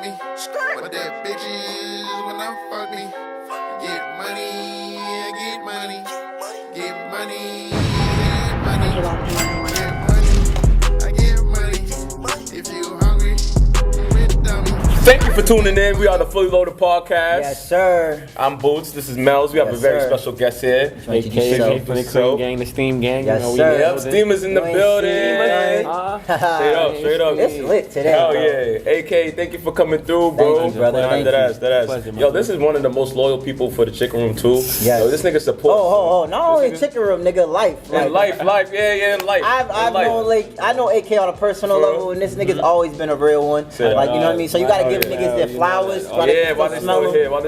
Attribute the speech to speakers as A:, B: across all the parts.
A: me. But that bitches when I fuck me. Get money, get money. Get money, I get money. If you hungry, you with dummy.
B: Thank you for tuning in. We are the Fully Loaded Podcast.
C: Yes, sir.
B: I'm Boots. This is Mel's. We have a very special guest here.
D: AKA from the Cream Gang, the Steam Gang.
C: Yes,
D: you know,
C: sir.
B: Yep, Steam is in the building. Straight up.
C: It's lit today.
B: Hell
C: bro.
B: yeah. AK, thank you for coming through, bro.
C: Thank you, brother.
B: Nah,
C: Thank
B: that
D: Pleasure,
B: ass. Yo, this is one of the most loyal people for the Chicken Room, too.
C: Yes.
B: Yo, this nigga supports.
C: Oh, not only Chicken Room, nigga, life.
B: In life. Yeah, in life.
C: I know AK on a personal level, and this nigga's always been a real one.
B: Yeah.
C: Like, you know what I mean? So you gotta give niggas their flowers.
B: While they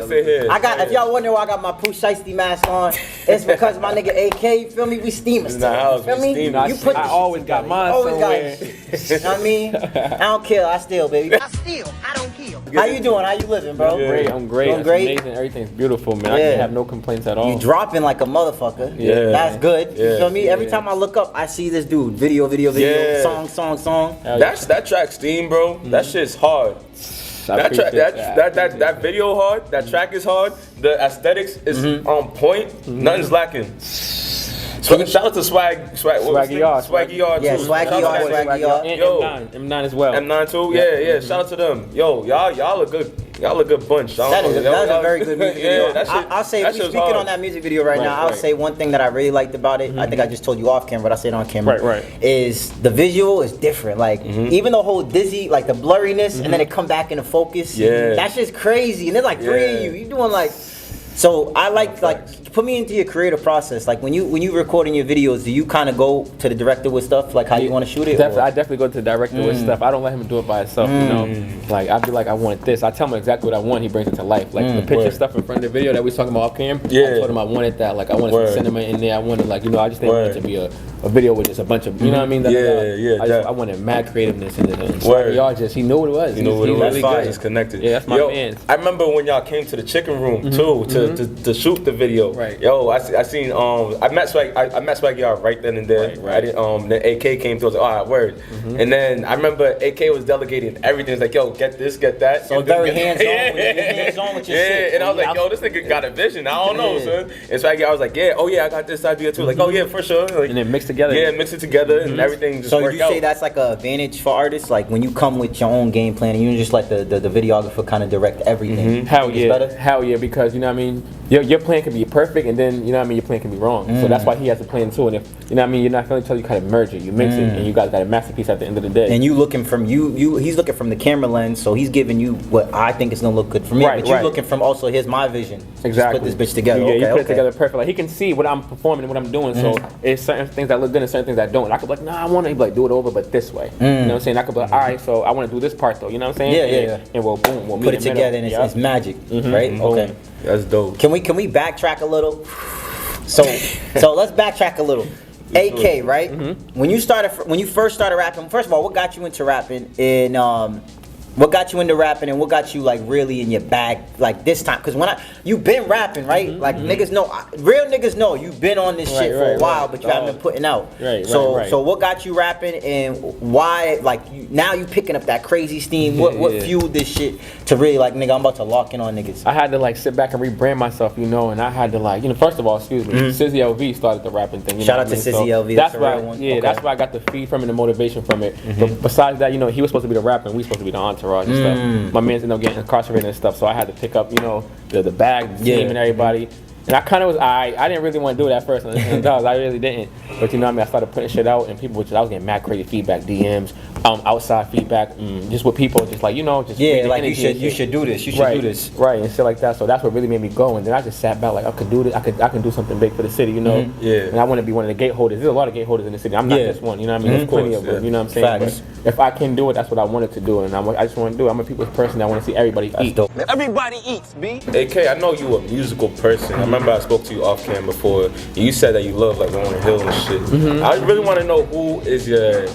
B: stay here.
C: If y'all wonder why I got my Pooh Shiesty mask on, it's because my nigga AK, you feel me? We steamers.
B: In the house,
C: feel
B: we
C: me?
B: steamers.
C: You put
D: I
C: the
D: always
C: shit
D: got
C: together.
D: mine
C: Always
D: somewhere.
C: got it. You know what I mean? I don't kill, I steal, baby.
E: I steal, I don't kill.
C: How you doing? How you living, bro?
D: I'm great.
C: Doing
D: It's
C: great?
D: amazing. Everything's beautiful, man. I
C: Yeah.
D: can't have no complaints at all.
C: You dropping like a motherfucker.
B: Yeah.
C: That's good. You
B: Yeah.
C: feel me? Every time I look up, I see this dude. Video,
B: Yeah.
C: song.
B: That track Steam, bro. That shit's hard. That track, that video hard. That track is hard. The aesthetics is on point. Nothing's lacking. Shout out to
D: Swaggy Yard.
B: Swaggy Yard.
C: Yeah,
B: too.
C: Swaggy
B: Shout out to
C: Yard, Swaggy Yard.
D: And
B: Yo.
D: M9 as well.
B: M9 too. Yeah. Shout out to them. Yo, y'all a good. Y'all a good bunch.
C: That is a very good music video.
B: Yeah, that shit,
C: I'll say,
B: that
C: if you're
B: shit's
C: speaking
B: hard.
C: on that music video right now, I'll
D: right.
C: say one thing that I really liked about it. I think I just told you off camera, but I said it on camera.
D: Right.
C: Is the visual is different. Like, even the whole dizzy, like the blurriness, and then it come back into focus.
B: Yeah.
C: That's just crazy. And there's like three of you. You doing like. So I like put me into your creative process. Like when you recording your videos, do you kind of go to the director with stuff like how you want to shoot it?
D: I definitely go to the director with stuff. I don't let him do it by himself, you know. Like I'd be like, I want this. I tell him exactly what I want. He brings it to life. Like the picture stuff in front of the video that we was talking about off camera.
B: Yeah.
D: I told him I wanted that. Like I wanted some cinema in there. I wanted I just didn't want it to be a video with just a bunch of, you know what I mean? I wanted mad creativeness in it.
B: Word.
D: Y'all he knew what it was.
B: You know what it was.
D: Really good.
B: He's connected.
D: Yeah, that's my fans.
B: I remember when y'all came to the Chicken Room too to shoot the video.
D: Right.
B: Yo, I seen I met Swaggy Yard right then and there.
D: Right.
B: I didn't then AK came through. I was like, all right, word. And then I remember AK was delegating everything. It's like, yo, get this, get that.
C: So very hands-on with your shit.
B: And I was like, yo, this nigga got a vision. I don't know, son. And Swaggy, I was like, yeah, I got this idea too. Like, oh yeah, for sure. Like,
D: And then mixed together.
B: yeah, mix it together and everything just
C: So
B: worked
C: you
B: out.
C: say that's like an advantage for artists, like when you come with your own game plan and you just let the videographer kind of direct everything.
D: Hell
C: It's better?
D: yeah, because you know what I mean, your plan can be perfect and then you know what I mean, your plan can be wrong. So that's why he has a plan too. And if you know what I mean, you're not feeling each other, you kind of merge it, you mix it, and you guys got a masterpiece at the end of the day.
C: And you looking from he's looking from the camera lens, so he's giving you what I think is gonna look good for me. But you're looking from also here's my vision.
D: Exactly.
C: Just put this bitch together.
D: Yeah, you put
C: okay.
D: it together perfect. Like he can see what I'm performing and what I'm doing. So it's certain things that look good and certain things that don't. I could be like, nah, I want to be like do it over, but this way. You know what I'm saying? I could be like, all right, so I want to do this part though. You know what I'm saying?
C: Yeah.
D: And we'll meet
C: Put
D: in
C: it
D: the
C: together
D: middle.
C: and it's magic, right? Okay.
B: That's dope.
C: Can we backtrack a little? So let's backtrack a little. AK, right? When you first started rapping, first of all, what got you into rapping? And what got you into rapping, and what got you like really in your bag like this time? Because you've been rapping, right? Like niggas know, real niggas know you've been on this shit for a while, but you haven't been putting out. So what got you rapping, and why now you picking up that crazy steam? What fueled this shit to really like, nigga, I'm about to lock in on niggas?
D: I had to like sit back and rebrand myself, you know, and I had to like, you know, first of all, excuse me, Sizzy LV started the rapping thing.
C: Shout out to Sizzy LV.
D: That's
C: a
D: why,
C: real one.
D: that's why I got the feed from it and the motivation from it. But besides that, you know, he was supposed to be the rapper and we supposed to be the entourage and stuff. My man's ended up getting incarcerated and stuff, so I had to pick up, you know, the bag, the team and everybody. And I kind of was, I didn't really want to do it at first, I really didn't. But you know what I mean, I started putting shit out, and people, I was getting mad crazy feedback, DMs, outside feedback, just with people, just like, you know, just
C: like you should do this, do this.
D: Right, and shit like that. So that's what really made me go. And then I just sat back like, I could do this, I can do something big for the city, you know. And I want to be one of the gate holders. There's a lot of gate holders in the city. I'm not just one, you know what I mean? There's plenty of them, you know what I'm saying?
C: Facts.
D: But if I can do it, that's what I wanted to do, and I just want to do it. I'm a people's person. I want to see everybody eat.
C: Dope.
E: Everybody eats, B.
B: AK, I know you a musical person. I remember I spoke to you off cam before. And you said that you love like Lauryn Hill and shit. I really want to know who is your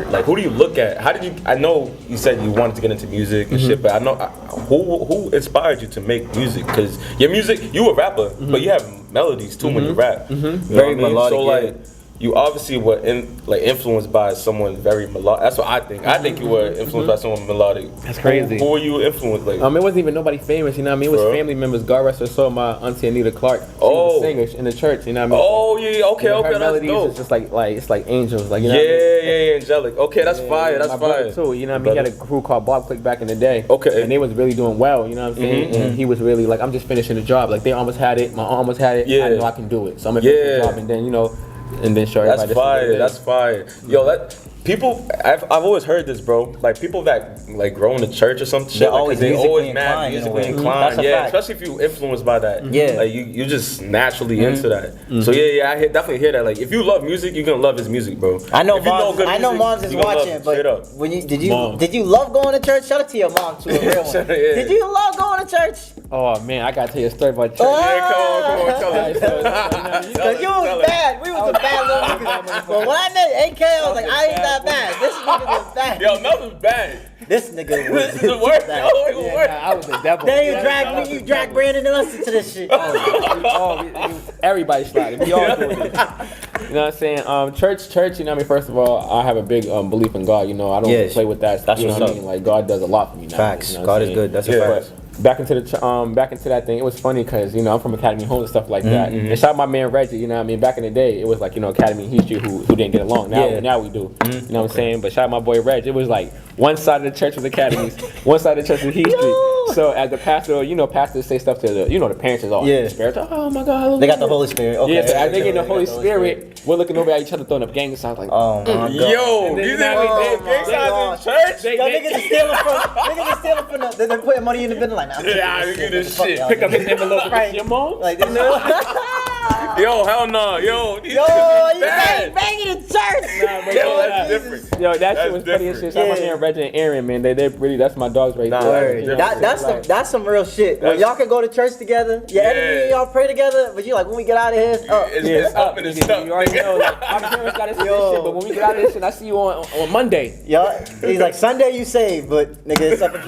B: like, who do you look at? How did you? I know you said you wanted to get into music and shit, but I know who inspired you to make music? Because your music, you a rapper, but you have melodies too when you rap.
C: Very melodic.
B: So like, you obviously were influenced by someone very melodic. That's what I think. I think you were influenced by someone melodic.
D: That's crazy.
B: Who were you influenced like?
D: It wasn't even nobody famous, you know what I mean? It was family members. God rest her soul, my auntie Anita Clark. She was a singer in the church, you know what I mean?
B: Oh yeah, okay,
D: her
B: that's
D: melodies
B: dope.
D: is just like it's like angels, like you know.
B: Yeah,
D: what I mean?
B: yeah, angelic. Okay, that's fire. That's
D: my brother
B: fire.
D: too, you know what I mean? He had a crew called Bob Click back in the day.
B: Okay.
D: And they was really doing well, you know what I'm saying? And he was really like, I'm just finishing the job. Like they almost had it, my aunt almost had it.
B: Yeah.
D: I know I can do it, so I'm gonna finish the job, and then and then show everybody.
B: That's fire. That's fire. Yo, people. I've always heard this, bro. Like people that like grow in the church or some shit.
C: They're always
B: they
C: musically
B: always
C: inclined
B: mad
C: in a
B: musically
C: way.
B: inclined.
C: That's a
B: Yeah,
C: fact.
B: especially if you influenced by that.
C: Yeah.
B: Like you just naturally into that. So yeah, I definitely hear that. Like if you love music, you're gonna love his music, bro.
C: I know
B: If you
C: moms.
B: good
C: I know
B: music,
C: moms is
B: you gonna love
C: watching,
B: it, straight up.
C: but when
D: Mom.
C: did you love going to church? Shout out to your mom too, a real one.
B: Yeah.
C: Did you love going to church?
D: Oh man, I gotta tell you a story about church.
B: Yeah, come on, tell us.
C: Cause you was bad. We was a bad little niggas. But when I met AK, I was like, I ain't that bad. This nigga was bad.
B: Yo, Melvin's bad.
C: This nigga was.
B: This is the worst.
C: bad.
B: Yo, it was worse.
D: I was the devil.
C: Then you drag Brandon and us into this shit.
D: Everybody sliding. We all doing it. You know what I'm saying? Church. You know what I mean? First of all, I have a big belief in God. You know, I don't
C: Yes.
D: play with that.
C: That's
D: You know
C: what's
D: what I
C: up.
D: mean? Like God does a lot for me now.
C: Facts.
D: You know what
C: God
D: I'm
C: is
D: saying?
C: good. That's a
B: Yeah.
C: fact.
D: Back into that thing, it was funny because I'm from Academy Home and stuff like that. And shout out my man Reggie, you know what I mean? Back in the day, it was like Academy and History who didn't get along. Now we do. You know what I'm saying? But shout out my boy Reg. It was like one side of the church was Academies, one side of the church was History. So as the pastor, pastors say stuff to the parents is all
C: Yeah.
D: spiritual. Oh my God,
C: They got the Holy Spirit. Okay.
D: Yeah, so as they get the
C: got
D: Holy
C: the
D: Spirit, we're looking over at each other throwing up gang signs like,
C: Oh my God.
B: Yo,
D: And then
B: you
D: you
B: think
D: know
B: we
D: what
B: did
C: Oh,
B: gang
C: my
B: signs
C: God.
B: in church?
C: Yo, niggas is stealing from the. They're putting money in the bin like, nah,
B: Yeah, I do this shit.
D: pick up his envelope,
C: Right.
D: your mom.
C: Like this. Yo,
B: Yo, hell no. Yo, these
C: you
B: niggas bad.
C: banging in church.
B: Yo, that's different.
D: Yo, that
B: That's
D: shit was funny as
B: different.
D: shit. Shout out my
C: Yeah.
D: man Reggie and Aaron, man. They really, that's my dogs right
B: Nah,
D: there.
C: Word.
B: Yeah.
C: That's some real shit. When
B: That's-
C: y'all can go to church together, your enemy and y'all pray together, but you like when we get out of here, it's up.
B: It's up and it's stuck.
D: You already know, like, our parents got us in this
C: Yo.
D: shit, but when we get out of this shit, I see you on Monday.
C: Yo, he's like Sunday you saved, but nigga it's up in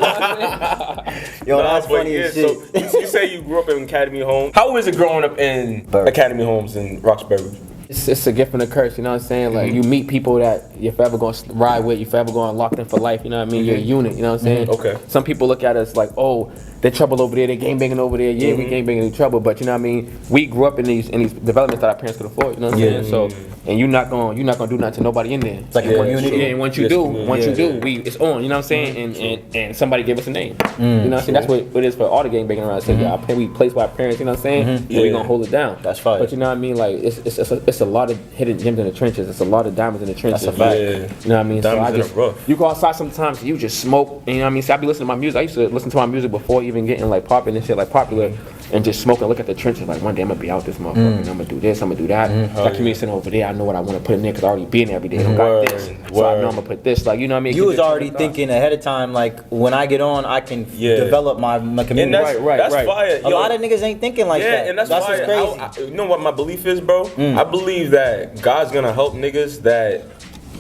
C: Yo,
B: Nah,
C: that's
B: but
C: funny
B: yeah,
C: as shit.
B: So you say you grew up in Academy Homes. How is it growing up in
C: Bury.
B: Academy Homes in Roxbury?
D: It's a gift and a curse, you know what I'm saying? Like, you meet people that you're forever going to ride with, you're forever going locked in for life, you know what I mean? You're a unit, you know what I'm saying?
B: Okay.
D: Some people look at us like, oh, they're trouble over there, they're gang banging over there. Yeah, we gang banging in trouble, but you know what I mean? We grew up in these developments that our parents could afford, you know what I'm saying? So, and you're not gonna do nothing to nobody in there.
C: It's like a community.
D: Yeah, and once you
B: Yes,
D: do,
B: community.
D: it's on, you know what I'm saying? And somebody gave us a name. You know what I'm saying? That's what it is for all the gang banging around. So we placed by our parents, you know what I'm saying? And we
B: Yeah.
D: gonna hold it down.
C: That's fine.
D: But you know what I mean? Like it's a lot of hidden gems in the trenches. It's a lot of diamonds in the trenches.
C: That's a fact.
B: Yeah.
D: You know what I mean?
B: Diamonds
D: so I
B: in
D: just
B: the rough.
D: you go outside sometimes, you just smoke. And you know what I mean? So I be listening to my music. I used to listen to my music before even getting like popping and shit, like popular, and just smoke and look at the trenches. Like one day I'm gonna be out this motherfucker. And I'm gonna do this. I'm gonna do that. That community sitting over there. I know what I want to put in there because I already been there every day. I don't got this, so I know I'm gonna put this. Like you know what I mean?
C: You
D: Keep
C: was
D: it
C: already
D: thought.
C: thinking ahead of time, like when I get on, I can
B: Yeah.
C: develop my community.
B: And that's,
D: Right,
B: that's
D: right.
B: fire.
C: A lot of niggas ain't thinking like
B: Yeah,
C: that.
B: and that's
C: what's
B: why
C: crazy.
B: you know what my belief is, bro? I believe that God's gonna help niggas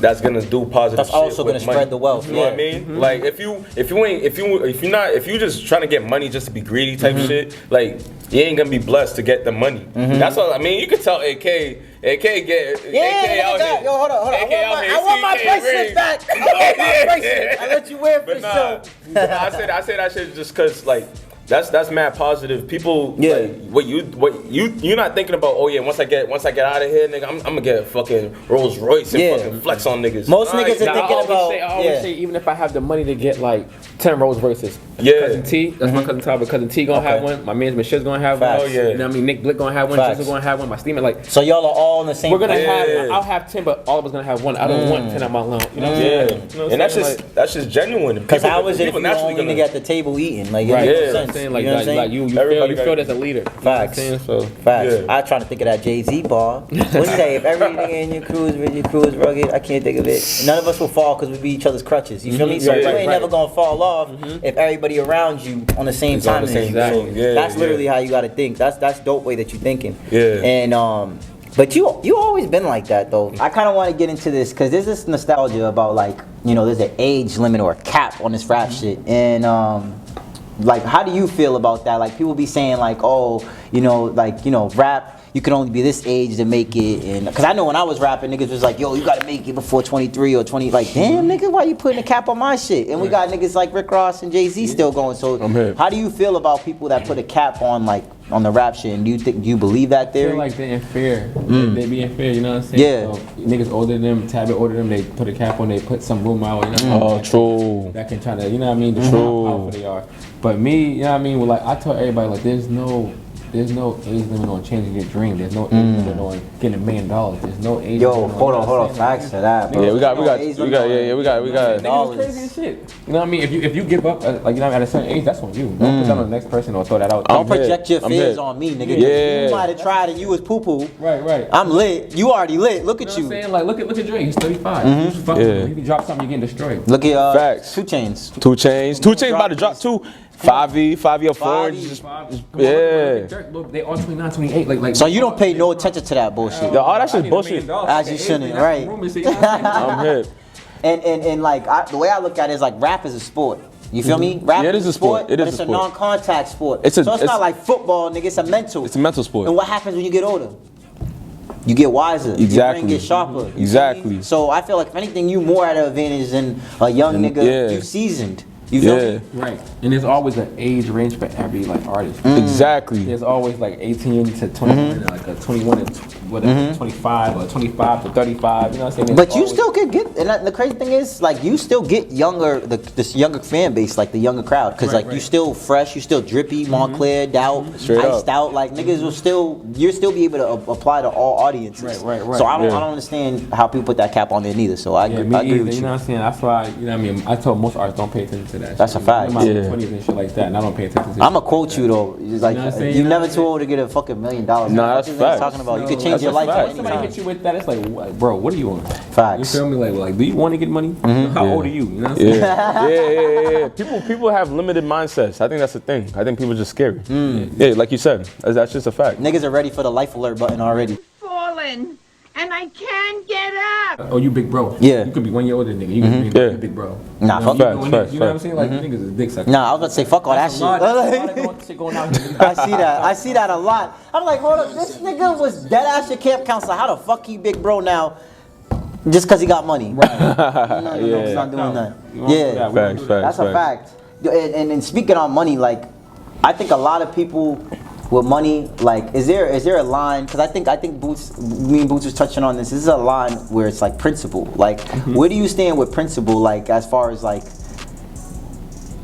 B: that's gonna do positive
C: That's
B: shit
C: also
B: with
C: gonna
B: money.
C: spread the wealth,
B: You know what I
C: yeah.
B: mean? Like if you just trying to get money just to be greedy type shit, like you ain't gonna be blessed to get the money. That's all I mean. You can tell AK get
C: Yeah,
B: AK
C: nigga,
B: out here.
C: yo, hold on.
B: AK out here.
C: I want my
B: CK
C: bracelet
B: ring.
C: back. I want my bracelet. I let you wear it for
B: But nah,
C: sure.
B: I say that shit just cause like that's mad positive. People
C: Yeah.
B: like you're not thinking about, oh yeah, once I get out of here, nigga, I'm gonna get a fucking Rolls Royce and
C: Yeah.
B: fucking flex on niggas.
C: Most
B: Nah,
C: niggas are
B: nah,
C: thinking about-
D: I always
C: yeah.
D: say, even if I have the money to get like 10 Rolls Royces,
B: Yeah.
D: Cousin T, that's my cousin Tyler, cousin T gonna have
C: Okay.
D: one, my man's Michelle's gonna have
C: Facts.
D: one,
B: Oh, yeah.
D: you know what I mean, Nick Blick gonna have one,
C: Facts.
D: Justin gonna have one, my steamer, like,
C: So y'all are all in the same.
D: we're gonna
C: place.
D: have, I'll have 10, but all of us gonna have one. I don't want 10 at my lunch, you know what I'm
B: Yeah,
D: saying? You know what
B: and
D: I'm saying? Like,
C: Cause
B: genuine.
C: how is it if
B: People
C: you
B: naturally
C: only nigga at the table eating? Like, it
D: right,
C: makes
B: yeah.
D: you know what I'm
C: sense.
D: saying?
C: You
D: Like,
C: know what I'm
D: like
C: saying?
D: you
B: Everybody
D: feel
B: got-
D: as a leader.
C: Facts.
D: You know what I'm saying? So,
C: Facts.
B: Yeah.
C: I trying to think of that Jay-Z bar. What do you say? If every nigga in your crew is rugged, I can't think of it. None of us will fall because we be each other's crutches. You feel me? So
B: Right,
C: you
B: right,
C: ain't
D: right.
C: never gonna fall off if everybody around you on the same
B: It's on
C: time
B: the
C: as
B: same
C: you.
B: time.
C: So
B: Yeah,
C: that's
B: yeah.
C: literally how you gotta think. That's dope way that you thinking.
B: Yeah.
C: And but you always been like that though. I kind of want to get into this because there's this nostalgia about like there's an age limit or a cap on this rap shit and like how do you feel about that? Like people be saying like rap you can only be this age to make it. And because I know when I was rapping, niggas was like, yo, you gotta make it before 23 or 20. Like, damn, nigga, why you putting a cap on my shit? And we got niggas like Rick Ross and Jay-Z still going. So how do you feel about people that put a cap on like on the rap shit? And do you believe that theory?
D: I feel like they're unfair. They be unfair, you know what I'm saying?
C: Yeah.
D: So, niggas older than them, tad bit older than them, they put a cap on, they put some room out, you know what I mean?
B: True.
D: That can try to, you know what I mean, determine how powerful they are. But me, you know what I mean, well, like I tell everybody, like there's no age limit on changing your dream. There's no age limit on getting $1 million. There's no age
C: Yo,
D: limit.
C: hold on, facts to that, bro.
B: Yeah, we got.
D: Niggas crazy as shit. You know what I mean? If you give up, like you know, at a certain age, that's on you. Don't put that on the next person or throw that out.
C: Don't project your fears on me, nigga.
B: Yeah.
C: You might have tried and you was poo poo.
D: Right.
C: I'm lit. You already lit. Look at
D: You know what I'm saying? Like look at Drake. He's 35. He's fucking. If you drop something, you're getting destroyed.
C: Look at
B: Facts.
C: 2 Chainz.
B: 2 Chainz about to drop too. 5 4. Yeah.
D: They all 29, 28. Like.
C: So you don't pay no attention to that bullshit.
B: Yo, all that shit's bullshit.
C: As you shouldn't, right?
B: I'm hip.
C: And like the way I look at it is like rap is a sport. You feel me? Rap
B: Yeah, it is a sport. It
C: but
B: is
C: it's
B: a
C: a
B: sport.
C: non-contact sport.
B: It's
C: not like football, nigga. It's a mental.
B: It's a mental sport.
C: And what happens when you get older? You get wiser.
B: Exactly.
C: Your brain gets sharper. You
B: Exactly.
C: feel me? So I feel like if anything, you more at an advantage than a young nigga.
B: Yeah.
C: You seasoned. You feel me?
D: Right. And there's always an age range for every like artist.
B: Exactly.
D: There's always like 18 to 21, like a 21 to 25 or 25 to 35. You know what I'm saying? There's
C: But you
D: always-
C: still could get, and the crazy thing is, like, you still get younger, this younger fan base, like the younger crowd, because like you still fresh, you still drippy, Montclair, Doubt,
B: Straight
C: iced
B: up.
C: out, like niggas will still, you'll still be able to apply to all audiences.
D: Right.
C: So I don't understand how people put that cap on there neither. So I agree,
D: me
C: I agree
D: either,
C: with
D: you know
C: you.
D: what I'm saying? That's why, you know what I mean? I told most artists don't pay attention to that.
C: That's
D: shit.
C: a fact.
D: I'm in my
B: Yeah.
D: 20s and shit like that, and I don't pay attention to
C: I'ma quote you though. It's like
D: You know what I'm saying?
C: you're
D: You know
C: never
D: what
C: too
D: I'm
C: old to get a fucking $1 million.
B: Nah,
C: What
B: that's
C: you niggas
B: facts.
C: talking about? You could
B: That's
C: change your
B: a
C: life
B: fact.
C: at
D: When
C: any
D: somebody
C: time.
D: hits you with that, it's like, bro, what are you on? You
C: Facts.
D: feel me? Like, do you want to get money? How old are you? You know what I'm saying?
B: Yeah. People have limited mindsets. I think that's the thing. I think people are just scary. Yeah, like you said, that's just a fact.
C: Niggas are ready for the life alert button already.
F: Fallen, and I can't get up.
D: Oh, you big bro.
C: Yeah.
D: You could be 1 year older than nigga. You could be big bro.
C: Nah, fuck
B: Facts,
D: You
B: facts,
D: know what I'm
B: facts.
D: saying? Like, niggas is dick suckers.
C: Nah, I was about to say fuck all that shit. I see that a lot. I'm like, hold up, this nigga was dead ass your camp counselor. How the fuck he big bro now? Just cause he got money.
D: Right.
C: No, he's not doing that. Yeah,
B: Facts, facts,
C: that's a fact. And speaking on money, like, I think a lot of people with money, like, is there a line? Because I think Boots, me and Boots was touching on this. This is a line where it's like principle. Like, where do you stand with principle? Like, as far as like,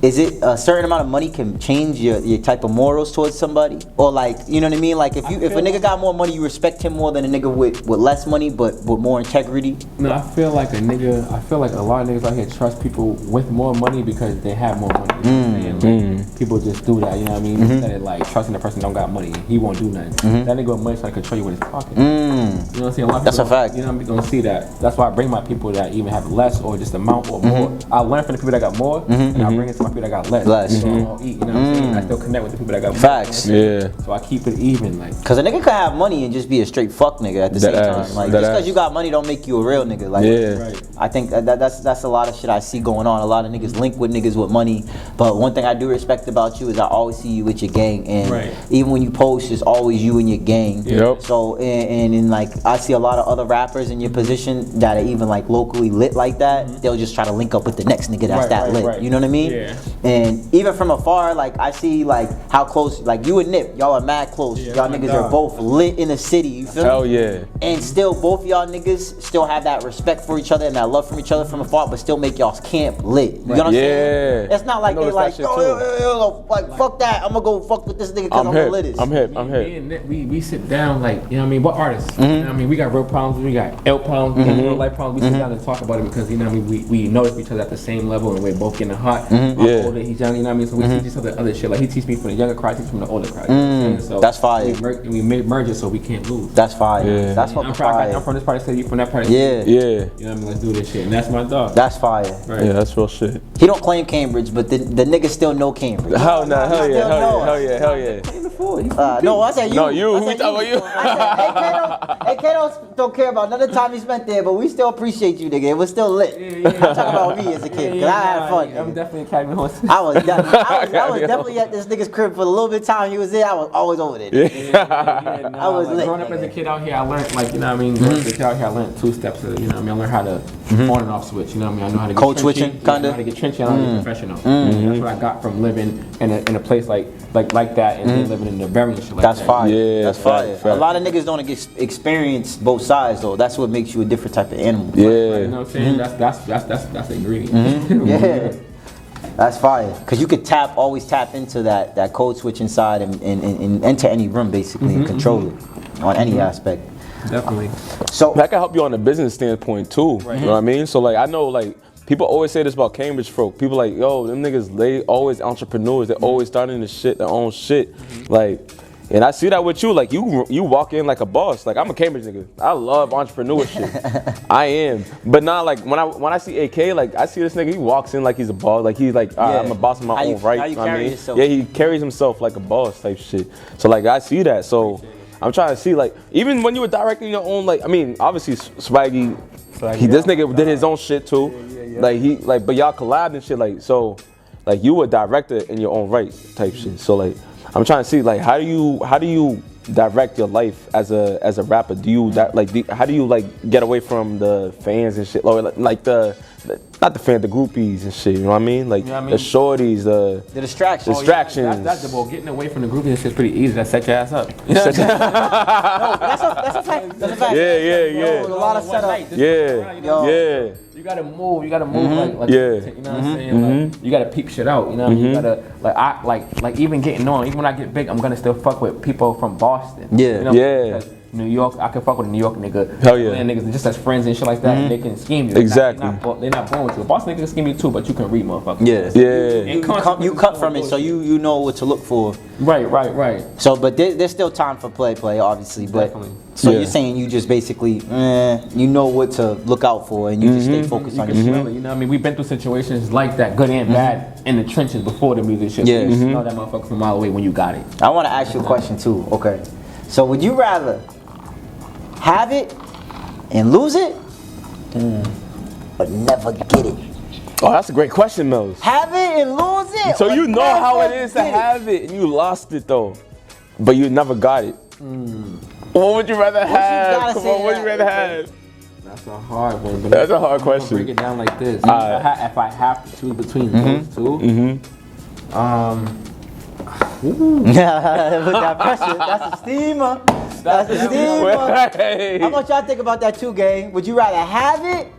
C: is it a certain amount of money can change your type of morals towards somebody? Or like, you know what I mean? Like if a nigga got more money, you respect him more than a nigga with less money but with more integrity?
D: No, I feel like a lot of niggas out here trust people with more money because they have more money. You know what I'm saying? Like, people just do that, you know what I mean? Instead of like trusting the person that don't got money, he won't do nothing. That nigga with money trying to control you with his pocket. You know what I'm saying? A lot of
C: That's
D: people
C: a fact.
D: You know what I mean? Don't see that. That's why I bring my people that even have less or just amount or more. I learn from the people that got more and I bring it to my people that got less. So I'll eat, you know what I'm saying? I still connect with the people that got more.
C: Facts.
B: Yeah.
D: So I keep it even, like.
C: Cause a nigga could have money and just be a straight fuck nigga at the same time. Like just cause you got money don't make you a real nigga. Like
B: Yeah.
C: I think that's a lot of shit I see going on. A lot of niggas link with niggas with money. But one thing I do respect about you is I always see you with your gang, and even when you post, it's always you and your gang.
B: Yep.
C: So and like I see a lot of other rappers in your position that are even like locally lit like that. They'll just try to link up with the next nigga that's lit. You know what I mean?
D: Yeah.
C: And even from afar, like I see like how close, like you and Nip, y'all are mad close. Y'all niggas are both lit in the city. You feel
B: Hell
C: me?
B: yeah.
C: And still, both of y'all niggas still have that respect for each other and that love from each other from afar, but still make y'all's camp lit. You know what I'm saying? It's not like they like, yo, like fuck that. I'm gonna go fuck with this nigga because I'm the littest.
B: I'm hip.
D: Me and Nick, we sit down like, you know what I mean, what artists? You know what I mean, we got real problems, we got L problems, we got real life problems. We sit down and talk about it because, you know what I mean, we notice each other at the same level and we're both getting hot. I'm older, he's young, you know what I mean? So we teach each other other shit. Like he teaches me from the younger crowd, I teach from the older crowd. You know what I'm saying? So
C: That's fire.
D: We merge it so we can't lose.
C: That's fire.
B: Yeah.
C: That's fucking fire.
D: I'm from this party, so you from that party.
C: Yeah.
B: Yeah.
D: You know what I mean? Let's do this shit. And that's my dog.
C: That's fire.
D: Right.
B: Yeah, that's real shit.
C: He don't claim Cambridge, but the niggas still know Cambridge.
B: Hell no, hell yeah.
C: No, I said you.
B: No, you.
C: I
B: Who
C: said
B: talking about you?
C: I said, AK don't care about none of the time he spent there, but we still appreciate you, nigga. It was still lit. I'm talking about me as a kid, because I had fun.
D: I'm
C: nigga.
D: definitely a Cali
C: I was definitely at this nigga's crib for a little bit of time he was there. I was always over there. I was lit.
D: Growing up as a kid out here, I learned, like, you know what I mean? Growing up as a kid out here, I learned 2 steps of it, you know what I mean? I learned how to on and off switch, you know what I mean? I know how to get
C: Code
D: trenchy,
C: switching,
D: I know
C: kinda?
D: how to get trenchy, I know how to get professional. That's what I got from living in a place like that and then living in the Berry and shit like
C: That's
D: that.
C: fire.
B: Yeah,
C: That's fire.
B: fact.
C: A lot of niggas don't experience both sides though. That's what makes you a different type of animal.
B: Yeah.
D: You know what I'm saying? That's the ingredient.
C: Yeah. That's fire. Cause you could always tap into that code switch inside and enter any room basically and control it on any aspect.
D: Definitely.
C: So
B: That can help you on a business standpoint too. You know what I mean? So like I know like people always say this about Cambridge folk. People like, yo, them niggas, they always entrepreneurs. They're always starting their own shit. Like, and I see that with you. Like you walk in like a boss. Like I'm a Cambridge nigga. I love entrepreneurship. I am. But now like when I see AK, like I see this nigga, he walks in like he's a boss. Like he's like, I'm a boss in my own right.
C: How you
B: know what I
C: carry
B: mean?
C: yourself.
B: Yeah, he carries himself like a boss type shit. So like I see that. So I'm trying to see like even when you were directing your own, like I mean obviously Swaggy, this nigga did his own shit too. Like he like, but y'all collabed and shit. Like so, like you were a director in your own right type shit. So like I'm trying to see like how do you direct your life as a rapper? Do you how do you like get away from the fans and shit? Or like not the fans, the groupies and shit. You know what I mean? Like
D: You know what I mean?
B: the shorties, the
C: distractions.
B: distractions.
D: That's the ball. Getting away from the group is just pretty easy. That set your ass up.
C: That's a fact. That's a fact.
B: Yeah.
C: A lot of setup.
B: Yeah.
D: You gotta move. You gotta move like
B: Yeah.
D: you know what I'm saying? Like, you gotta peep shit out. You know what I mean? You gotta like even getting on. Even when I get big, I'm gonna still fuck with people from Boston.
C: Yeah.
D: You know?
B: Yeah.
D: Because New York, I can fuck with a New York nigga.
B: Hell yeah.
D: And niggas just as friends and shit like that. And they can scheme you.
B: Exactly.
D: They're not born with you. A Boston nigga can scheme you too, but you can read motherfuckers.
B: Yeah.
C: You cut from it, so you know what to look for.
D: Right.
C: So, but there's still time for play, obviously. But
D: Definitely.
C: so
B: Yeah.
C: you're saying you just basically, you know what to look out for, and you just stay focused on
D: You
C: your
D: can
C: shit.
D: smell it, you know what I mean? We've been through situations like that, good and bad, in the trenches before the music shit.
C: Yeah.
D: You used to know that motherfucker from a mile away when you got it.
C: I want to ask you a question too. Okay, so would you rather have it and lose it, but never get it?
B: Oh, that's a great question, Mills.
C: Have it and lose it.
B: So
C: or
B: you know how it
C: never
B: is to
C: get it?
B: have it and you lost it though, but you never got it. What would you rather
C: gotta
B: have? Come
C: say
B: on, what
C: to
B: would you
C: that?
B: rather have?
D: That's a hard one. But
B: That's a hard
D: I'm gonna
B: question.
D: break it down like this.
B: Alright.
D: If I have to choose between those two,
C: With that pressure, that's a steamer. That's a steamer.
B: Hey.
C: How much y'all think about that too, gang? Would you rather have it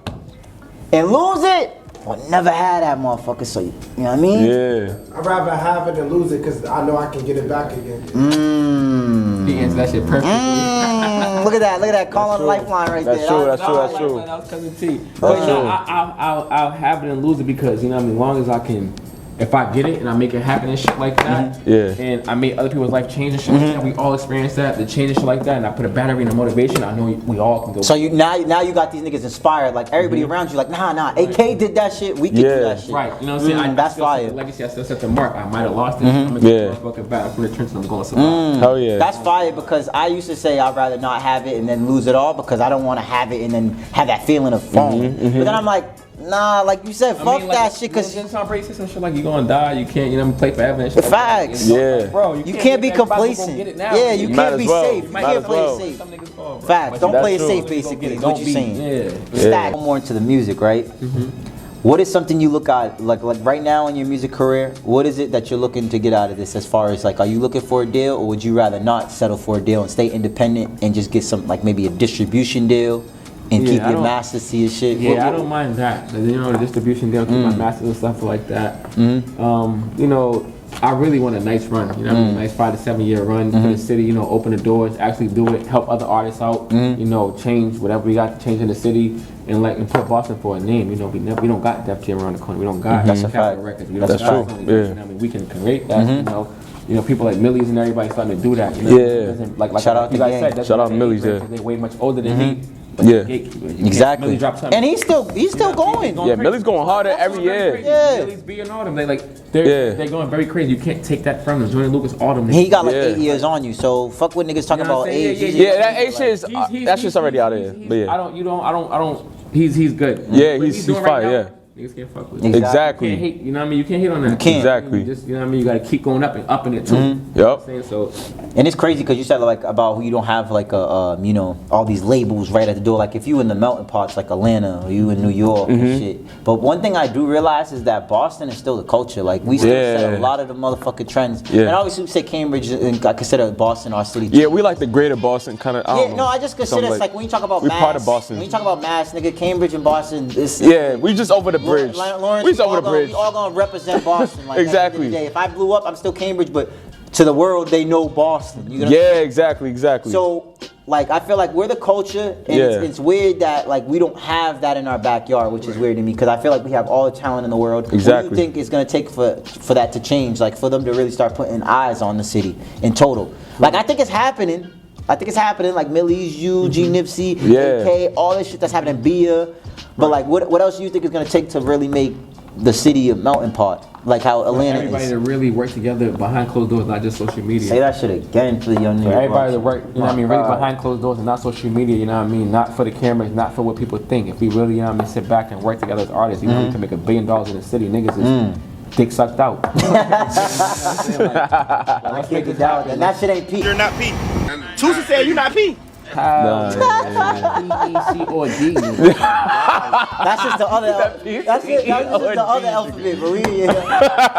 C: and lose it, or never have that motherfucker? So you know what I mean?
B: Yeah.
G: I'd rather have it than lose it because I know I can get it back again.
D: he answered that shit perfectly.
C: Look at that. Call on the lifeline right
B: That's
C: there.
B: true.
C: That was-
B: That's true.
D: That was cousin T. But you know, I'll have it and lose it because you know what I mean. As long as I can, if I get it and I make it happen and shit like that,
B: Yeah.
D: and I make other people's life change and shit like that, we all experience that, the change and shit like that, and I put a battery in the motivation. I know we all can go.
C: So you now you got these niggas inspired. Like everybody around you, like nah. AK did that shit. We can do
B: Yeah.
C: that shit.
D: Right, you know what I'm saying? I
C: that's
D: still set
C: fire.
D: the legacy, I still set the mark. I might have lost it. I'm gonna
B: Yeah.
D: get the motherfucking back from the trenches. I'm going to survive.
B: Hell yeah.
C: That's fire because I used to say I'd rather not have it and then lose it all because I don't want to have it and then have that feeling of FOMO. But then I'm like, nah, like you said, fuck that shit because
D: Tom Brady said some shit like you gonna die, you can't, you know, play forever and shit.
C: facts.
B: Yeah.
D: Bro,
C: You can't be
D: get everybody gonna
C: complacent.
D: get it now.
C: Yeah, you
B: Might
C: can't
B: as
C: be
B: well.
C: safe. You
B: Might
C: can't
B: as
C: play
B: well.
C: it safe.
D: Some niggas fall, bro.
C: Facts. Don't
B: That's
C: play it
B: true.
C: safe, basically, is what
D: Don't
C: you're
D: be-
C: saying.
D: Yeah.
C: Stack more into the music, right? What is something you look at, like right now in your music career? What is it that you're looking to get out of this? As far as like, are you looking for a deal, or would you rather not settle for a deal and stay independent and just get some, like maybe a distribution deal and
D: Yeah,
C: keep
D: I
C: your
D: don't-
C: masters to your shit?
D: Yeah, I don't mind that. You know, the distribution deal, keep my masters and stuff like that. You know, I really want a nice run. You know, what I mean? A nice 5 to 7 year run for the city. You know, open the doors, actually do it, help other artists out. You know, change whatever we got to change in the city, and put Boston for a name. You know, we don't got Def Jam around the corner. We don't got
C: That's a
D: Capitol
C: fact.
D: Records. We don't
B: That's
D: got
B: true.
D: Sony.
B: Yeah.
D: You know what I mean? We can create that. You know, people like Millie's and everybody starting to do that. You know?
B: Yeah.
D: It doesn't- like
C: Shout out
D: you
C: to
D: guys
C: Gang.
D: said. doesn't
B: Shout out
D: matter
B: Millie's,
D: age,
B: yeah.
D: because They're way much older than me. But
B: Yeah.
D: gatekeepers. You can't-
C: Exactly.
D: Millie dropped something.
C: And he's still going.
B: Yeah, Millie's going harder every year.
C: Yeah.
D: Millie's B and all them. They're going very crazy. You can't take that from them. Jordan Lucas, all them.
C: He got like
B: Yeah.
C: 8 years on you, so fuck what niggas talking
D: You know what
C: about
D: I'm saying?
C: age.
B: Yeah, that age shit is that shit's already out of here. But
D: I
B: yeah.
D: don't. He's good.
B: Yeah,
D: What
B: he's
D: doing
B: fire,
D: now,
B: yeah.
D: Niggas can't fuck with.
B: Exactly.
D: You can't hate, you know what I mean? You can't hate on that.
C: You can't.
B: Exactly.
D: You just, you know what I mean? You gotta keep going up and upping it too.
C: Mm-hmm.
D: You know what
B: Yep.
D: I'm saying? So
C: And it's crazy because you said like about you don't have like a you know all these labels right at the door. Like if you in the melting pots like Atlanta or you in New York and shit. But one thing I do realize is that Boston is still the culture. Like we still set a lot of the motherfucking trends.
B: Yeah.
C: And obviously we say Cambridge and I consider Boston our city.
B: Yeah, we like the greater Boston kind of.
C: Yeah, no, I just consider it's like when you talk about
B: we
C: mass.
B: part of Boston.
C: When you talk about mass, nigga, Cambridge and Boston.
B: Yeah, we just over the bridge.
C: Lawrence,
B: We just over the bridge.
C: We all gonna represent Boston. Like,
B: Exactly.
C: At the end of the day, if I blew up, I'm still Cambridge, but to the world, they know Boston. You know
B: Yeah, exactly.
C: So, like, I feel like we're the culture, and it's weird that like we don't have that in our backyard, which is weird to me because I feel like we have all the talent in the world.
B: Exactly.
C: What do you think it's gonna take for that to change? Like, for them to really start putting eyes on the city in total. Like, I think it's happening. Like Millie's, you, G Nipsey, AK, all this shit that's happening, Bia. But like, what else do you think is gonna take to really make the city a melting pot? Like how Atlanta
D: everybody
C: is.
D: to really work together behind closed doors, not just social media.
C: Say that shit again for the young nigga.
D: Everybody to work, you know what I mean, really behind closed doors and not social media, you know what I mean, not for the cameras, not for what people think. If we really, you know what I mean, sit back and work together as artists, you know, we can make $1 billion in the city. Niggas is dick sucked out.
C: I can't get down. And that shit ain't Pete.
E: You're not Pete. Tusa said you're not Pete.
C: That's just the other. That's just the other alphabet, but we. Shout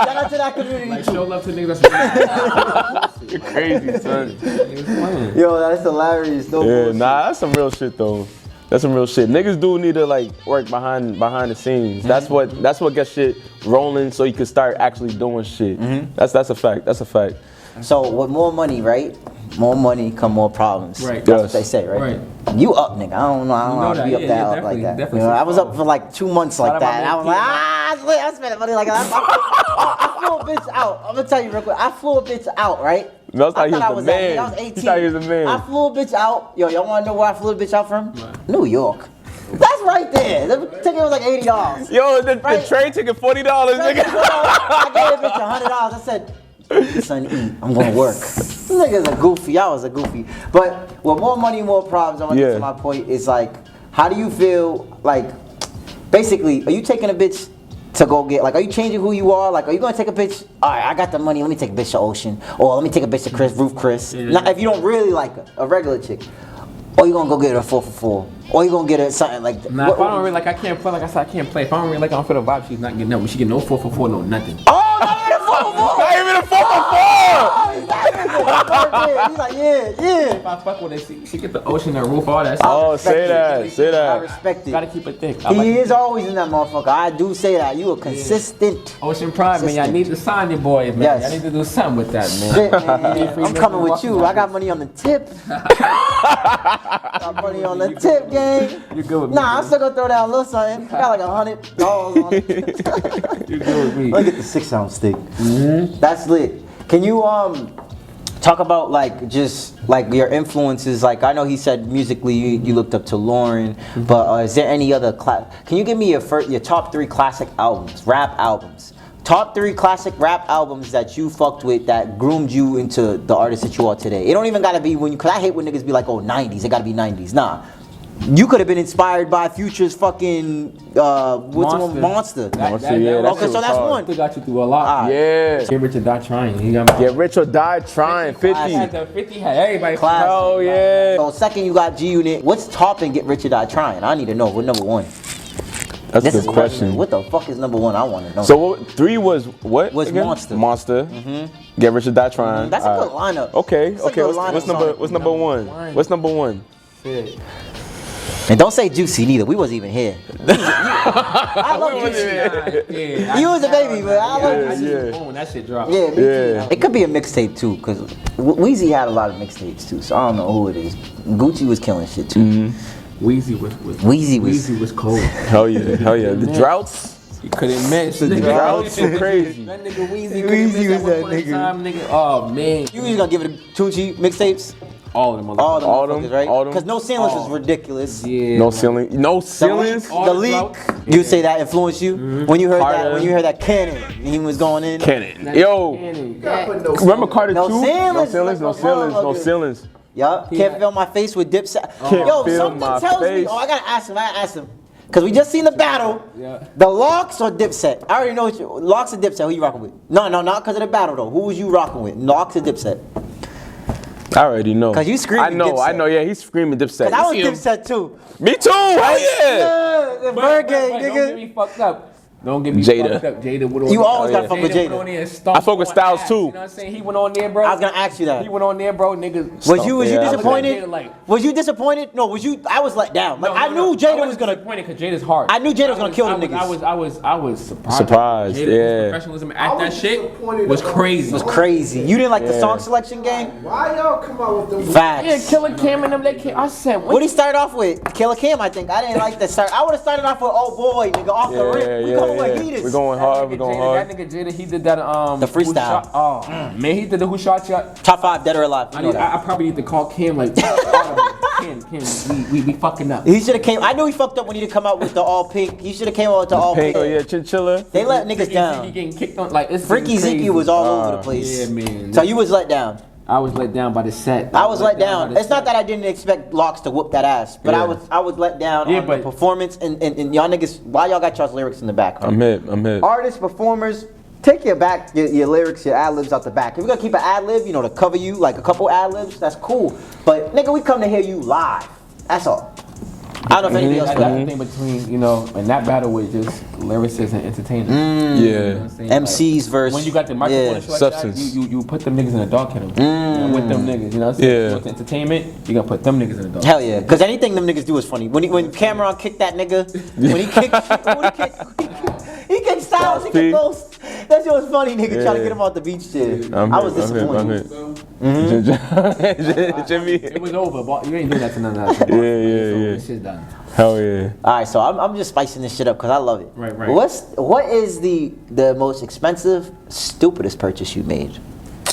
C: out to that community
D: Like,
C: too.
D: show love to niggas that's
B: You're crazy, son.
C: Yo, that's hilarious. No
B: Yeah,
C: bullshit.
B: nah, that's some real shit though. That's some real shit. Niggas do need to like work behind the scenes. That's what gets shit rolling so you can start actually doing shit. That's a fact. That's a fact.
C: So with more money, right? More money come more problems.
D: Right.
C: That's what
B: Yes.
C: they say, right?
D: Right.
C: You up, nigga. I don't know how to be up
D: Yeah,
C: that
D: yeah,
C: up like that.
D: definitely,
C: You know, I was up
D: definitely.
C: for like 2 months like
D: Shout out
C: that.
D: my
C: I was
D: man,
C: like, I spent money like that. I flew a bitch out. I'm gonna tell you real quick. I flew a bitch out, right?
B: No, I thought he
C: I
B: was the
C: at,
B: man.
C: I was 18.
B: He thought he was the man.
C: I flew a bitch out. Yo, y'all wanna know where I flew a bitch out from? New York. That's right there. The ticket was like $80.
B: Yo, the
C: Right.
B: train ticket $40, nigga.
C: I gave a bitch $100. I said, son, eat. I'm gonna work. This nigga's a goofy. I was a goofy. But with more money, more problems, I'm gonna get to my point. It's like, how do you feel like, basically, are you taking a bitch to go get, like, are you changing who you are? Like, are you gonna take a bitch, all right, I got the money, let me take a bitch to Ocean. Or let me take a bitch to Roof Chris. Not, if you don't really like a regular chick. Or you gonna go get her 4 for 4. Or you gonna get her something like that.
D: Nah, if I don't really like, I can't play. Like I said, I can't play. If I don't really like, I don't feel the vibe. She's not getting nothing. She get no 4 for 4, no nothing.
C: Oh, not even a 4 for 4!
B: Not even a 4 for 4!
C: Oh, he's not even He's like, yeah.
D: If I fuck with her, she get the Ocean and Roof, all that shit.
B: Oh,
C: respect
B: say
C: it.
B: that, say
C: I
B: that.
C: respect it.
D: Gotta keep it thick.
C: He is always in that motherfucker. I do say that. You are consistent.
D: Ocean Prime, man. Y'all need to sign your boys, man.
C: Yes.
D: Y'all need to do something with that, man.
C: Shit, man. I'm coming with you. I got money on the tip. Got money on the tip, gang.
D: You good with me?
C: Nah, I'm still gonna throw down a little something. I got like $100 on it.
D: You good with me?
C: Look at the 6-ounce steak. That's lit. Can you talk about like just like your influences? Like I know he said musically you looked up to Lauren, but is there any other Can you give me your top 3 classic albums, rap albums? Top 3 classic rap albums that you fucked with that groomed you into the artist that you are today. It don't even gotta be cause I hate when niggas be like, oh 90s, it gotta be 90s. Nah. You could have been inspired by Future's fucking what's the one? Monster.
B: Monster, yeah, that
C: Okay,
B: shit
C: so
B: was
C: that's
B: hard.
C: one.
D: Still got you through a lot.
B: Yeah.
D: Get rich or die trying. You got
B: Get rich or die trying. 50.
C: Classic.
D: 50 had everybody.
C: Classic.
B: Oh yeah.
C: So second you got G Unit. What's topping Get Rich or Die Trying? I need to know. What number 1?
B: That's
C: This
B: a
C: is
B: good question.
C: What the fuck is number 1? I want to know.
B: So 3 was what?
C: Was
B: again?
C: Monster.
B: Monster. Get rich or die trying.
C: That's a good
B: Alright.
C: lineup.
B: Okay.
C: That's a
B: Okay.
C: good
B: What's
C: lineup
B: number 1? What's number 1?
C: And don't say Juicy neither. We wasn't even here. I love Juicy.
D: Yeah.
C: You was a baby, but I love Juicy.
B: Yeah.
D: When that shit dropped.
C: Yeah, me
B: Yeah.
C: too. It could be a mixtape too, cause Weezy had a lot of mixtapes too. So I don't know who it is. Gucci was killing shit too.
D: Weezy was
C: Weezy was
D: cold.
B: Hell yeah. Hell yeah. The droughts.
D: He couldn't miss.
B: The droughts were crazy.
D: That nigga Weezy
C: Weezy was that
D: nigga. Time, nigga. Oh man.
C: You was gonna give it a Tunchi mixtapes?
D: All of them.
C: All them,
B: All them,
C: motherfuckers, right?
B: all them.
C: Because No Ceilings was ridiculous.
D: Yeah.
B: No ceiling. No ceilings.
D: All
C: The
D: the
C: leak.
D: droughts.
C: You say that influenced you when you heard that?
B: Carter.
C: When you heard that cannon, and he was going in.
B: Cannon. Yo. Remember Carter 2?
C: No ceilings.
B: No ceilings.
C: Yup. Can't feel my face with Dipset.
B: Can't
C: Yo,
B: feel
C: something
B: my
C: tells me.
B: face.
C: Oh, I gotta ask him. Because we just seen the battle.
D: Yeah.
C: The Locks or Dipset? I already know what you... Locks or Dipset, who you rocking with? No, not because of the battle, though. Who was you rocking with? Locks or Dipset?
B: I already know.
C: Because you screaming
B: I know, yeah, he's screaming Dipset.
C: Because I was Dipset, too.
B: Me too, hell yeah!
C: The Bird Gang,
D: Don't get
C: nigga.
D: me fucked up. Don't get me
B: Jada.
D: fucked up. Jada went on
C: You
D: there.
C: always gotta fuck with
D: Jada
C: Jada.
D: went on there and stomped
B: I fuck with
D: on
B: Styles,
D: ass,
B: too.
D: You know what I'm saying? He went on there, bro.
C: I was going to ask you that.
D: He went on there, bro. Niggas.
C: Was you
B: Yeah, I was
C: disappointed?
D: like-
C: Was you disappointed? No, was you... I was let down. Like, I knew Jada was going to...
D: disappointed because Jada's hard.
C: I knew Jada was gonna kill them niggas.
D: I was surprised.
B: Surprised,
D: Jada's
B: yeah.
D: professionalism
G: I
D: at
G: was
D: that shit
G: disappointed
D: was
G: about
D: crazy.
C: It was crazy. You didn't like the song selection game?
G: Why y'all come out with them?
C: Facts.
D: Yeah, Killer Cam and them. They came. I said,
C: What he started off with? Killer Cam, I think. I didn't like the start. I would have started off with Oh Boy, nigga, off the rip. We going with Heaters.
B: We're going hard, we're going hard.
D: That nigga Jada, he did that.
C: The freestyle.
D: Who shot, man, he did the Who Shot Ya.
C: Top 5 dead or alive. You know that.
D: I probably need to call Kim like, Kim, we fucking up.
C: He should have came. I knew he fucked up when he didn't come out with the all pink. He should have came out with the all pink.
B: Oh yeah, Chinchilla.
C: They let niggas
D: Freaky
C: down.
D: Zeke getting kicked on like it's
C: Freaky
D: crazy.
C: Zeke was all over the place.
D: Yeah, man.
C: So you was let down.
D: I was let down by the set.
C: I was let down. It's not that I didn't expect Locks to whoop that ass, but
B: Yeah.
C: I was let down
D: Yeah,
C: on
D: but-
C: the performance and y'all niggas. Why y'all got y'all's lyrics in the back?
B: I'm hip.
C: Artists, performers, take your lyrics, your ad libs out the back. If we're gonna keep an ad lib, to cover you, like a couple ad libs, that's cool. But nigga, we come to hear you live. That's all. I don't know if anybody else
D: That's
C: feel
D: the
C: that.
D: thing between, in that battle with just lyricists and entertainers.
B: Yeah.
D: You know what I'm saying?
C: MCs verse.
D: When you got the microphone
C: yeah.
D: and shit like
B: Substance.
D: that, you put them niggas in a dog kennel. With them niggas, you know what I'm saying?
B: Yeah.
D: You want the entertainment, you gotta put them niggas in a dog
C: Hell yeah, because anything them niggas do is funny. When Cameron kicked that nigga, when he kicked Styles, he kicked Ghost. That shit was funny, nigga, trying to get him off the beach shit. I was disappointed.
B: Jimmy.
D: It was over, but you ain't doing that to none of that.
B: Yeah.
D: This shit's done.
B: Hell yeah.
C: All right, so I'm just spicing this shit up because I love it.
D: Right.
C: What is the most expensive, stupidest purchase you made?